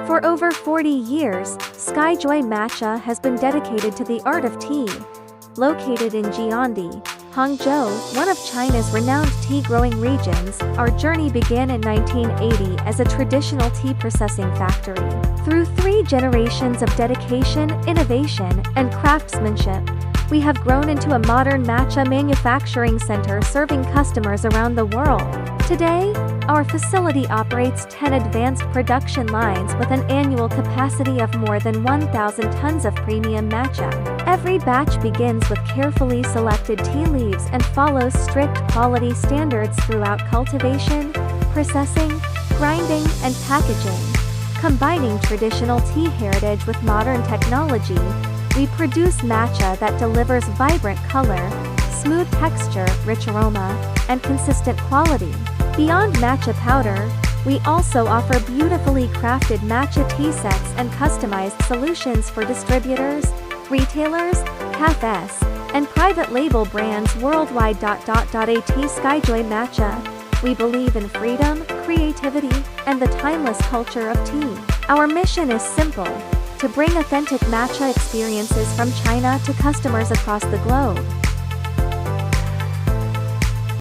For over 40 years, SKYJOY Matcha has been dedicated to the art of tea. Located in Jiandi, Hangzhou, one of China's renowned tea-growing regions, our journey began in 1980 as a traditional tea processing factory. Through 3 generations of dedication, innovation, and craftsmanship, we have grown into a modern matcha manufacturing center serving customers around the world. Today, our facility operates 10 advanced production lines with an annual capacity of more than 1,000 tons of premium matcha. Every batch begins with carefully selected tea leaves and follows strict quality standards throughout cultivation, processing, grinding, and packaging. Combining traditional tea heritage with modern technology, we produce matcha that delivers vibrant color, smooth texture, rich aroma, and consistent quality. Beyond matcha powder, we also offer beautifully crafted matcha tea sets and customized solutions for distributors, retailers, cafés, and private label brands worldwide. At SKYJOY Matcha, we believe in freedom, creativity, and the timeless culture of tea. Our mission is simple: to bring authentic matcha experiences from China to customers across the globe.